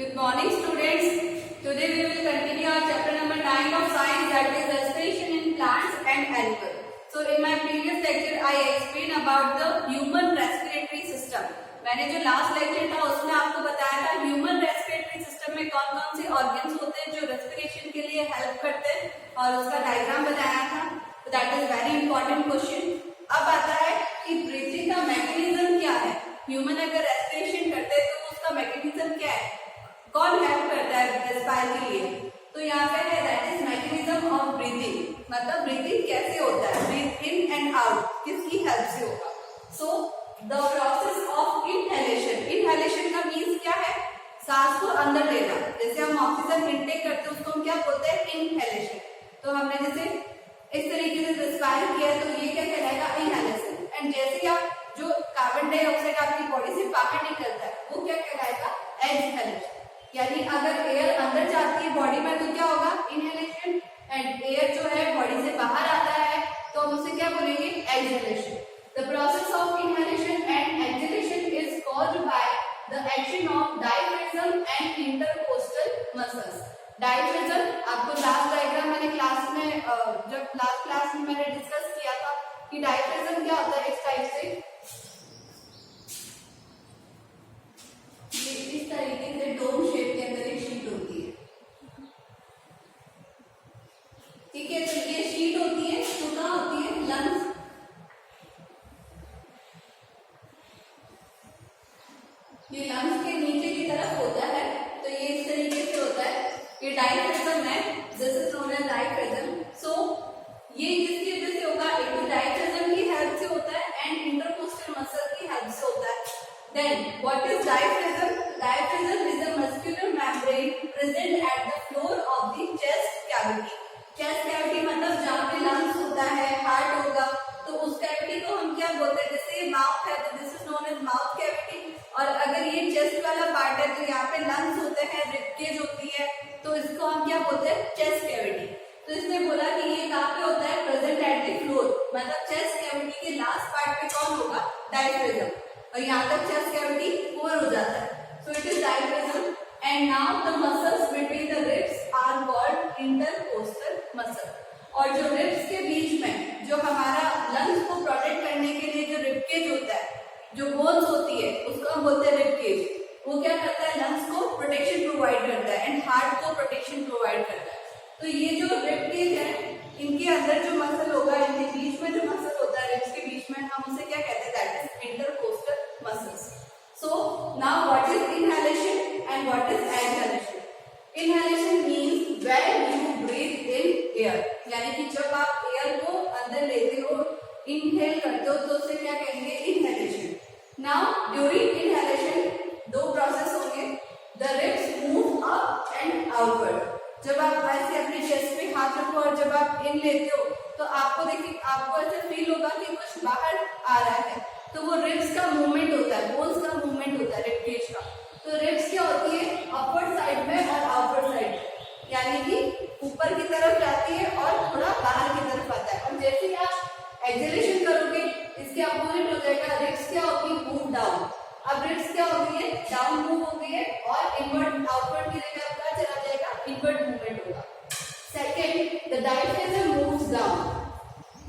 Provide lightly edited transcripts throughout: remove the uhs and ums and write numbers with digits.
Good morning, students. Today we will continue our chapter number 9 of science, that is respiration in plants and animals. So in my previous lecture I explained about the human respiratory system. मैंने जो last lecture था उसमें आपको बताया था human respiratory system में कौन कौन से ऑर्गन्स होते हैं जो रेस्पिरेशन के लिए हेल्प करते हैं और उसका डायग्राम बनाया था. तो that is very important question. अब आता है कि ब्रीथिंग का मैकेनिज्म क्या है. ह्यूमन अगर रेस्पिरेशन करते हैं तो उसका मैकेनिज्म क्या है, कौन हेल्प करता है रेस्पायर के लिए. तो यहाँ पे है that is mechanism of breathing. मतलब ब्रीथिंग कैसे होता है, ब्रीथ इन एंड आउट किसकी हेल्प से होगा. So the process of inhalation. Inhalation का मीन्स क्या है, सांस को अंदर लेना. जैसे हम ऑक्सीजन इनटेक करते हैं उसको हम क्या बोलते हैं, इनहेलेशन. तो हमने जैसे इस तरीके से रेस्पायर किया तो ये क्या कहलाएगा, इनहेलेशन. एंड जैसे आप जो कार्बन डाइऑक्साइड आपकी बॉडी से बाहर निकलता है वो क्या कहलाएगा, एक्सहेलेशन. यानी अगर एयर अंदर जाती है बॉडी में तो क्या होगा, इनहेलेशन. एंड एयर जो है बॉडी से बाहर आता है तो हम उसे क्या बोलेंगे, exhalation. The process of inhalation and exhalation is caused by the action of diaphragm and intercostal muscles. Diaphragm आपको लास्ट डायग्राम मैंने क्लास में जब लास्ट क्लास में मैंने डिस्कस किया था कि डायफ्राम क्या होता है. इस टाइप से इस तरीके से डोम शेप के अंदर एक शीट होती है. ठीक है, तो ये शीट होती है तो कहाँ होती है, लंग्स. ये लंग्स के नीचे की तरफ होता है. तो ये इस तरीके से होता है. ये डायफ्राम है, this is known as diaphragm. So ये किसकी वजह से होगा, एक तो डायफ्राम की हेल्प से होता है एंड इंटरकोस्टल मसल की हेल्प से होता है. Then what is diaphragm? Diaphragm is a muscular membrane present at the floor of the chest cavity. Chest cavity मतलब जहाँ पे lungs होता है, heart होगा, तो उस cavity को हम क्या बोलते हैं. जैसे mouth है तो this is known as mouth cavity. और अगर ये chest वाला part है तो यहाँ पे lungs होते हैं, rib cage होती है, तो इसको हम क्या बोलते हैं, chest cavity. तो इसने बोला कि ये कहाँ पे होता है, present at the floor. मतलब chest cavity के last part पे कौन होगा, diaphragm. और यहाँ तक चेस्ट कैविटी कवर हो जाता है. So it is diaphragm. And now the muscles between the ribs are called intercostal muscle. और जो रिब्स के बीच में जो हमारा लंग्स को प्रोटेक्ट करने के लिए जो रिब केज होता है, जो बोन्स होती है उसको हम बोलते हैं रिब केज. वो क्या करता है, लंग्स को प्रोटेक्शन प्रोवाइड करता है एंड हार्ट को प्रोटेक्शन प्रोवाइड करता है. तो ये जो रिब केज है इनके अंदर जो मसल होगा, इनके बीच में जो मसल होता है रिब्स के बीच में, हम उसे क्या कहते हैं, that is intercostal muscles. So now what is inhalation and what is exhalation? Inhalation means when you breathe in air. यानी कि जब आप एयर को अंदर लेते हो, इनहेल करते हो तो उसे क्या कहेंगे, inhalation. Now during inhalation दो प्रोसेस होंगे. The ribs move up and outward. जब आप ऐसे अपने चेस्ट पे हाथ रखो और जब आप इन लेते हो तो आपको देखिए, आपको ऐसे फील होगा कि कुछ बाहर आ रहा है. तो वो रिब्स का मूवमेंट होता है, बोन्स का मूवमेंट होता है, रिब केज का. तो रिब्स क्या होती है, अपवर्ड साइड में और आउटवर्ड साइड में, यानी कि ऊपर की तरफ जाती है और थोड़ा बाहर की तरफ आता है. और जैसे ही आप एक्सहेलेशन करोगे इसके अपोजिट हो जाएगा, रिब्स क्या होगी, मूव डाउन. अब रिब्स क्या हो गई है, डाउन मूव हो गई है और इनवर्ड आउटवर्ड की जगह क्या चला जाएगा, इनवर्ड मूवमेंट होगा. Second, the diaphragm moves down.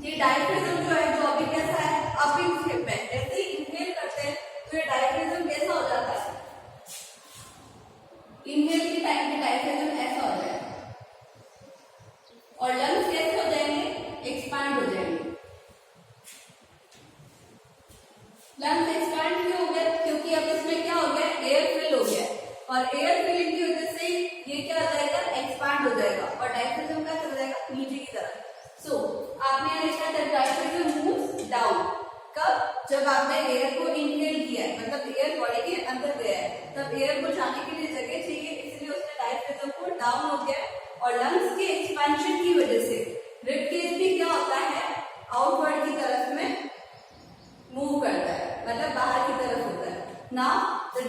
ये डायफ्राम जो है, जो अभी कैसा है, अपिंग शेप में. जैसे ही इनहेल करते हैं तो ये डायफ्राम कैसा हो जाता है, इनहेल के टाइम पे डायफ्राम ऐसा हो जाएगा और लंग्स कैसे हो जाएंगे, एक्सपांड हो जाएंगे. लंग्स एक्सपांड क्यों हो गया, क्योंकि अब इसमें क्या हो गया, एयर फिल हो गया. और एयर फिलिंग की वजह से ये क्या हो जाएगा, एक्सपांड हो जाएगा और डायफ्राम का चला जाएगा नीचे की तरफ. सो आपने यहाँ लिखा था डायफ्राम मूव्स डाउन. कब, जब आपने एयर को इनहेल किया है, मतलब एयर बॉडी के अंदर गया है, तब एयर को जाने के लिए जगह चाहिए, इसलिए उसने डायफ्राम को डाउन हो गया. और लंग्स के एक्सपेंशन की वजह से रिब केज भी क्या होता है, आउटवर्ड की तरफ में मूव करता है, मतलब बाहर की तरफ होता है. Now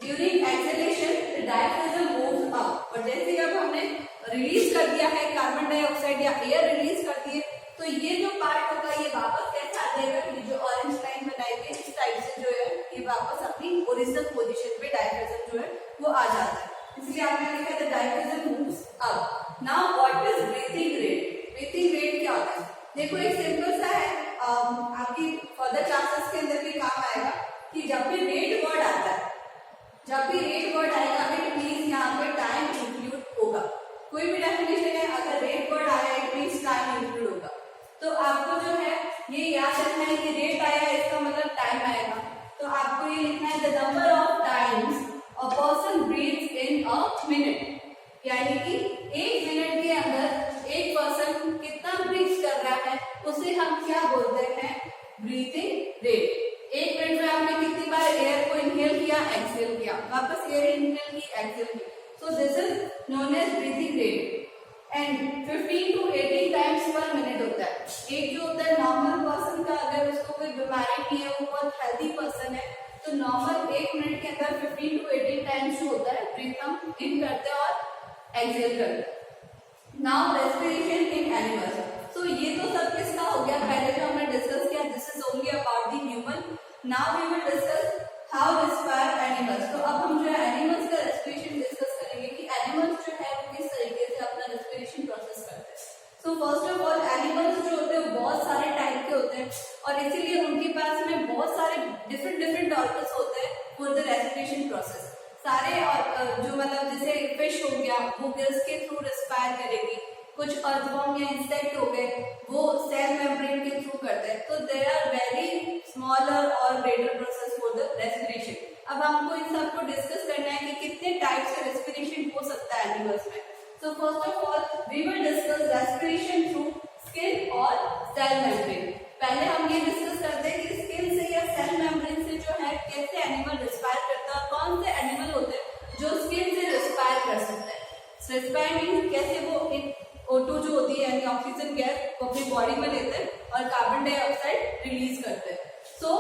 during exhalation the diaphragm moves up. और जैसे अब हमने रिलीज कर दिया है कार्बन डाइऑक्साइड या एयर रिलीज कर दिए तो ये जो पार्ट होगा ये वापस कैसे आ जाएगा, ये जो ऑरेंज लाइन बनाई गई इस टाइप से जो है ये वापस अपनी ओरिजिनल पोजीशन पे डायफ्राम जो है वो आ जाएगा. आता है, इसलिए आपने लिखा the diaphragm moves up. Now what is breathing rate? Breathing rate क्या होता है? देखो एक सिंपल सा है, आपकी फर्दर क्लासेस के अंदर भी काम आएगा कि जब भी रेट वर्ड आता है, जब भी रेट वर्ड आएगा इट मींस यहाँ पे टाइम इंक्लूड होगा। कोई भी डेफिनेशन है अगर रेट वर्ड आया इट मींस टाइम इंक्लूड होगा। तो आपको जो है ये याद रखना है कि रेट आया इसका मतलब टाइम आएगा, तो आपको ये लिखना है the number of times a person breathes in a minute, यानी कि एक मिनट के अंदर एक पर्सन कितना ब्रीथ कर रहा है उसे हम क्या बोलते हैं? Breathing rate. एक मिनट में आपने कितनी बार एयर को इनहेल किया, एक्सहेल किया, वापस एयर इनहेल की, एक्सहेल की, so this is known as breathing rate. And 15 to 18 times per minute होता है। एक जो होता है नॉर्मल पर्सन का, अगर उसको कोई बीमारी नहीं है, वो बहुत हेल्दी पर्सन है, तो नॉर्मल एक मिनट के अंदर 15 to 18 टाइम्स जो होता है ब्रीथ हम इन करते हैं और एक्सहेल करते हैं। Now respiration in animals. तो ये तो सब किसका हो गया, पहले जो हमने डिस्कस किया, this is only about the human. Now we will discuss how respire animals. तो अब हम जो है एनिमल्स का रेस्पिरेशन डिस्कस करेंगे कि एनिमल्स जो है वो किस तरीके से अपना रेस्पिरेशन प्रोसेस करते हैं। सो फर्स्ट ऑफ ऑल एनिमल्स जो होते हैं बहुत सारे टाइप के होते हैं और इसीलिए उनके पास में बहुत सारे डिफरेंट ऑर्गन्स होते हैं फॉर द रेस्पिरेशन प्रोसेस। सारे और जो मतलब जैसे फिश हो गया वो गिल्स के थ्रू रेस्पायर करेगी, कुछ अर्थवॉर्म या इंसेक्ट हो गए वो सेल मेम्ब्रेन के थ्रू करते हैं। तो देयर आर वेरी स्मॉलर और greater process for the respiration. अब हमको इन सबको डिस्कस करना है कि कितने टाइप से रेस्पिरेशन हो सकता है एनिमल्स में। So first of all we will discuss respiration through skin और सेल मेम्ब्रेन। पहले हम ये डिस्कस करते हैं कि स्किन से या सेल मेम्ब्रेन से जो है कैसे एनिमल रेस्पायर करता है, कौन से एनिमल होते हैं जो स्किन से रेस्पायर कर सकते हैं। रेस्पायर मींस कैसे वो O2 जो होती है यानी ऑक्सीजन गैस वो अपनी बॉडी में लेते हैं और कार्बन डाइऑक्साइड रिलीज करते हैं। So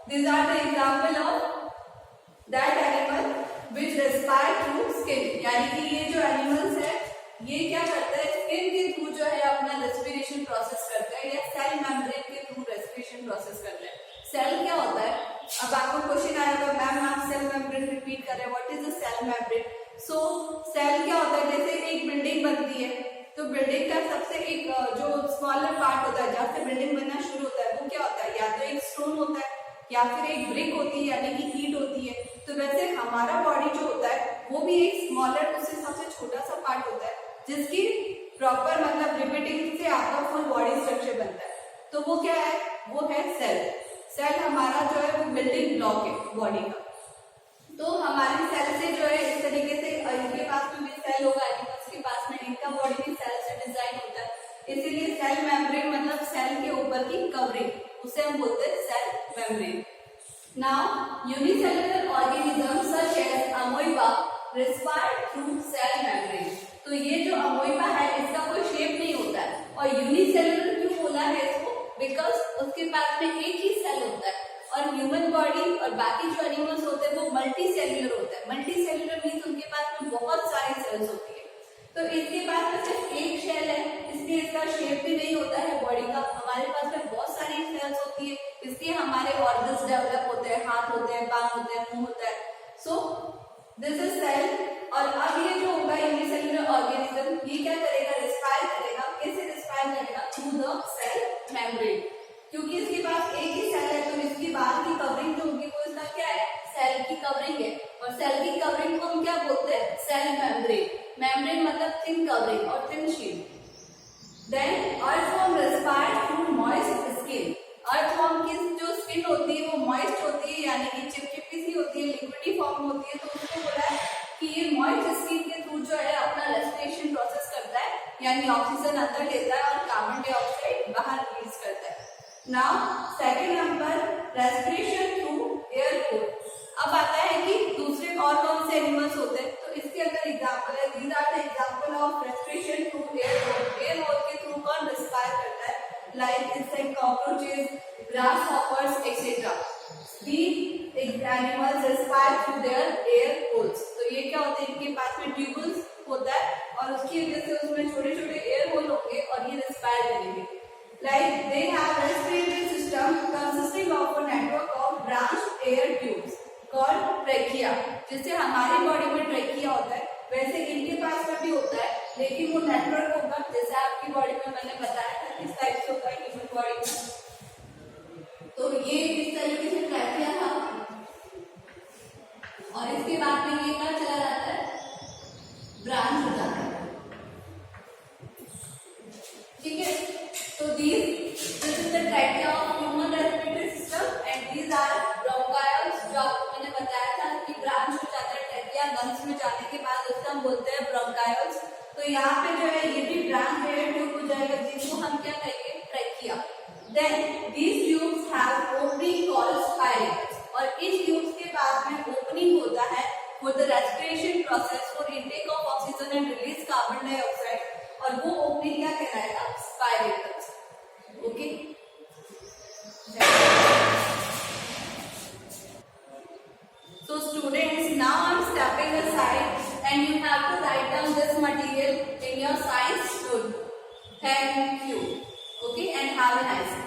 this are the example of that animal which respire through skin, यानी कि ये जो एनिमल्स है ये क्या करते हैं स्किन के थ्रू जो है अपना रेस्पिरेशन प्रोसेस करते हैं या सेल मेम्ब्रेन के थ्रू रेस्पिरेशन प्रोसेस करते हैं। सेल क्या होता है? अब आपको क्वेश्चन आएगा मैम आप सेल मेम्ब्रेन रिपीट कर रहे हैं, what is the cell membrane? So cell क्या होता है, जैसे एक बिल्डिंग बनती है तो बिल्डिंग का सबसे एक जो स्मॉलर पार्ट होता है जहाँ से बिल्डिंग बनना शुरू होता है वो क्या होता है, या तो एक स्टोन होता है या फिर एक ब्रिक होती है यानी कि ईंट होती है। तो वैसे हमारा बॉडी जो होता है वो भी एक स्मॉलर उससे सबसे छोटा सा पार्ट होता है जिसकी प्रॉपर मतलब रिपीटिंग से आपका फुल बॉडी स्ट्रक्चर बनता है। तो वो क्या है, वो है सेल। सेल हमारा जो है वो बिल्डिंग ब्लॉक है बॉडी का। तो हमारे सेल से जो है इस तरीके से इनके पास में भी सेल होगा, एनिमल्स के पास में इनका बॉडी भी सेल से डिजाइन होता है, इसीलिए सेल मेम्ब्रेन मतलब सेल के ऊपर की कवरिंग, उसे हम बोलते हैं cell membrane. Now unicellular organism such as amoeba respire through cell membrane. तो ये जो अमोइबा है इसका कोई शेप नहीं होता है और यूनिसेलुलर क्यों बोला है इसको, बिकॉज उसके पास में एक ही सेल होता है और ह्यूमन बॉडी और बाकी जो एनिमल्स होते हैं वो मल्टी सेल्यूलर होता है। मल्टी सेल्यूलर मीन्स उनके पास में बहुत सारी सेल्स होती है, तो इसके पास में सिर्फ एक शेल है इसलिए इसका शेप भी नहीं होता है बॉडी का। हमारे पास में बहुत सारी सेल्स होती है इसलिए हमारे ऑर्गन्स डेवलप होते हैं, हाथ होते हैं, पाँव होते हैं, मुंह होता है। So this is cell. और अब ये जो होगा यूनिसेल्युलर ऑर्गेनिज्म ये क्या करेगा, रिस्पायर करेगा। कैसे रिस्पायर करेगा? थ्रू द सेल मेम्ब्रेन, क्योंकि इसके पास एक ही सेल है तो इसकी बाहर की कवरिंग जो होगी वो इसका क्या है, सेल की कवरिंग है। और सेल की कवरिंग को हम क्या बोलते हैं, सेल मेम्ब्रेन। मेम्ब्रेन मतलब थिन कवरिंग और thin sheet. Then earthworm respire through moist skin. Earthworm की जो स्किन होती है वो मॉइस्ट होती है यानी कि चिपचिपी सी होती है, लिक्विडी फॉर्म होती है, तो उसको बोला है कि ये मॉइस्ट स्किन के थ्रू जो है अपना रेस्पिरेशन प्रोसेस करता है, यानी ऑक्सीजन अंदर लेता है और कार्बन डाइऑक्साइड बाहर रिलीज करता है। Now second number respiration through air hole. अब आता है कि दूसरे और कौन से एनिमल्स होते हैं, तो इसके अंदर एग्जांपल है, these are the example of respiration through air hole. Air hole के थ्रू कौन रेस्पायर करता है, like insect, cockroaches, grasshoppers etcetera. These animals respire through their air holes। तो ये क्या होता है, इनके पास में ट्यूबल्स होता है और उसकी वजह से उसमें छोटे छोटे एयर होल होंगे और ये रेस्पायर करेंगे। Like they have respiratory system consisting of a network of branched air tubes called trachea। जैसे हमारी बॉडी में ट्रेकिया लेकिन वो नेटवर्क होगा जैसे आपकी बॉडी में मैंने बताया था किस टाइप से होगा ह्यूमन बॉडी में। तो ये इस तरीके से ट्रैकिया था और इसके बाद में ये क्या चला जाता है, ब्रांच हो जाता है। ठीक है, तो this is the trachea of human respiratory system and these are bronchioles, जो आपको मैंने बताया था कि ब्रांच हो जाता है ट्रैकिया, लंग्स में जाने के बाद उसको हम बोलते हैं ब्रोंकायल्स। तो यहाँ पे जो है ये भी ब्रांच जो है टूट हो जाएगा, जिसको हम क्या कहेंगे, trachea. Then these tubes have opening called spiracles, और इस ट्यूब्स के बाद में ओपनिंग होता है for the respiration process, for intake of oxygen and release carbon dioxide, और वो ओपनिंग क्या कहलाएगा, spiracles. Okay, so students, now I'm stepping aside and you have to write down this material in your science notebook. Thank you. Okay, and have a nice day.